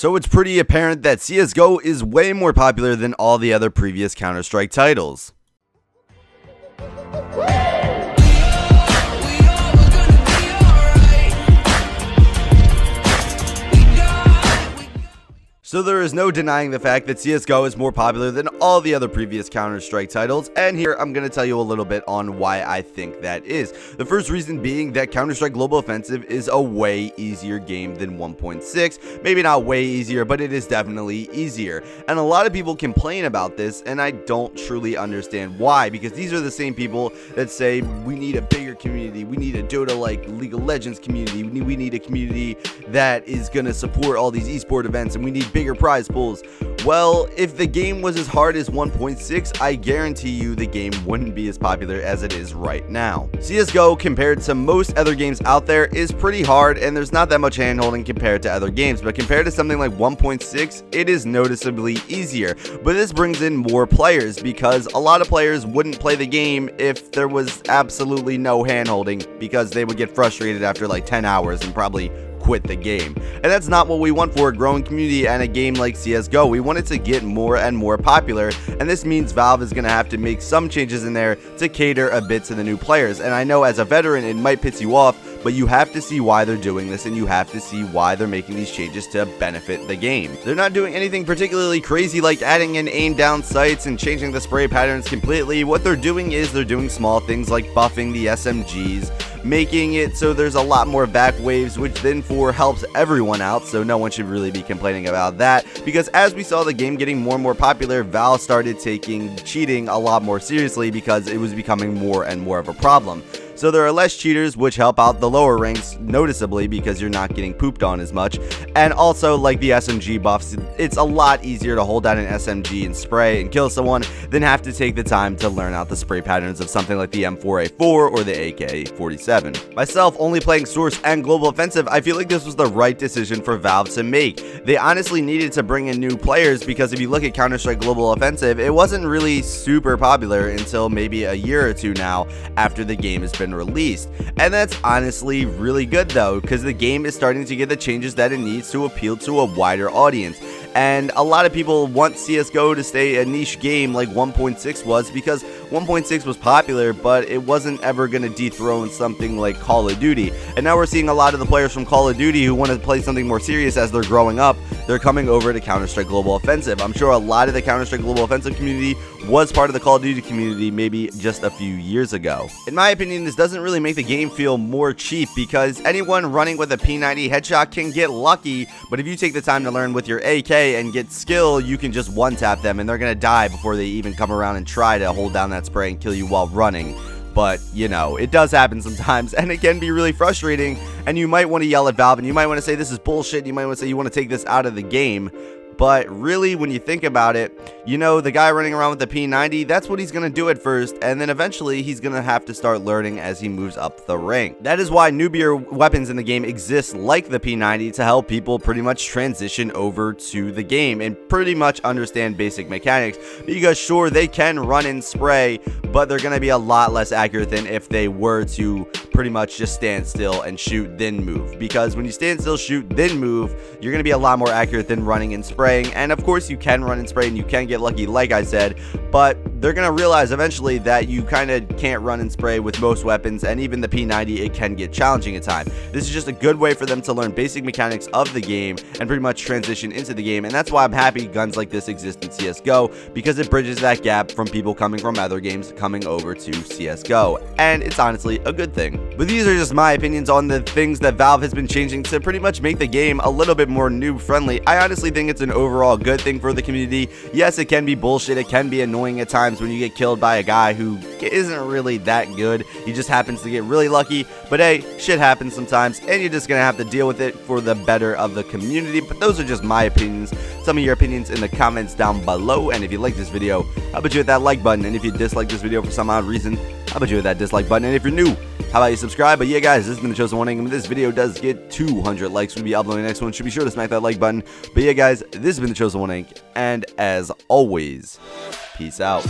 So it's pretty apparent that CSGO is way more popular than all the other previous Counter-Strike titles. So there is no denying the fact that CSGO is more popular than all the other previous Counter-Strike titles, and here I'm going to tell you a little bit on why I think that is. The first reason being that Counter-Strike Global Offensive is a way easier game than 1.6. Maybe not way easier, but it is definitely easier. And a lot of people complain about this, and I don't truly understand why, because these are the same people that say we need a bigger community, we need a Dota-like League of Legends community, we need a community that is going to support all these esport events, and we need bigger prize pools. Well, if the game was as hard as 1.6, I guarantee you the game wouldn't be as popular as it is right now. CSGO, compared to most other games out there, is pretty hard, and there's not that much handholding compared to other games, but compared to something like 1.6, it is noticeably easier. But this brings in more players, because a lot of players wouldn't play the game if there was absolutely no handholding, because they would get frustrated after like 10 hours and probably quit the game. And that's not what we want for a growing community and a game like CSGO. We want it to get more and more popular, and this means Valve is going to have to make some changes in there to cater a bit to the new players. And I know as a veteran it might piss you off, but you have to see why they're doing this, and you have to see why they're making these changes to benefit the game. They're not doing anything particularly crazy like adding in aim down sights and changing the spray patterns completely. What they're doing is they're doing small things like buffing the SMGs, making it so there's a lot more back waves, which then helps everyone out, so no one should really be complaining about that, because as we saw the game getting more and more popular, Valve started taking cheating a lot more seriously because it was becoming more and more of a problem. So there are less cheaters, which help out the lower ranks noticeably because you're not getting pooped on as much. And also, like the SMG buffs, it's a lot easier to hold down an SMG and spray and kill someone than have to take the time to learn out the spray patterns of something like the M4A4 or the AK-47. Myself, only playing Source and Global Offensive, I feel like this was the right decision for Valve to make. They honestly needed to bring in new players, because if you look at Counter-Strike Global Offensive, it wasn't really super popular until maybe a year or two now after the game has been released. And that's honestly really good though, because the game is starting to get the changes that it needs to appeal to a wider audience. And a lot of people want CSGO to stay a niche game like 1.6 was, because 1.6 was popular, but it wasn't ever going to dethrone something like Call of Duty. And now we're seeing a lot of the players from Call of Duty who want to play something more serious as they're growing up. They're coming over to Counter-Strike Global Offensive. I'm sure a lot of the Counter-Strike Global Offensive community was part of the Call of Duty community maybe just a few years ago. In my opinion, this doesn't really make the game feel more cheap, because anyone running with a P90 headshot can get lucky, but if you take the time to learn with your AK and get skill, you can just one-tap them and they're gonna die before they even come around and try to hold down that spray and kill you while running. But, you know, it does happen sometimes, and it can be really frustrating, and you might want to yell at Valve, and you might want to say this is bullshit, and you might want to say you want to take this out of the game. But really, when you think about it, you know, the guy running around with the P90, that's what he's going to do at first, and then eventually he's going to have to start learning as he moves up the rank. That is why newbier weapons in the game exist like the P90 to help people pretty much transition over to the game and pretty much understand basic mechanics, because sure, they can run and spray, but they're going to be a lot less accurate than if they were to pretty much just stand still and shoot then move, because when you stand still, shoot then move, you're going to be a lot more accurate than running and spraying. And of course you can run and spray and you can get lucky like I said, but they're going to realize eventually that you kind of can't run and spray with most weapons, and even the P90, it can get challenging at times. This is just a good way for them to learn basic mechanics of the game and pretty much transition into the game, and that's why I'm happy guns like this exist in CSGO, because it bridges that gap from people coming from other games coming over to CSGO, and it's honestly a good thing. But these are just my opinions on the things that Valve has been changing to pretty much make the game a little bit more noob friendly. I honestly think it's an overall good thing for the community. Yes, it can be bullshit, it can be annoying at times when you get killed by a guy who isn't really that good. He just happens to get really lucky, but hey, shit happens sometimes, and you're just gonna have to deal with it for the better of the community. But those are just my opinions. Some of your opinions in the comments down below, and if you like this video, how about you hit that like button, and if you dislike this video for some odd reason, how about you hit that dislike button, and if you're new, how about you subscribe? But yeah, guys, this has been the Chosen One, and if this video does get 200 likes, we'll be uploading the next one, so be sure to smack that like button. But yeah, guys, this has been the Chosen One, and as always, peace out.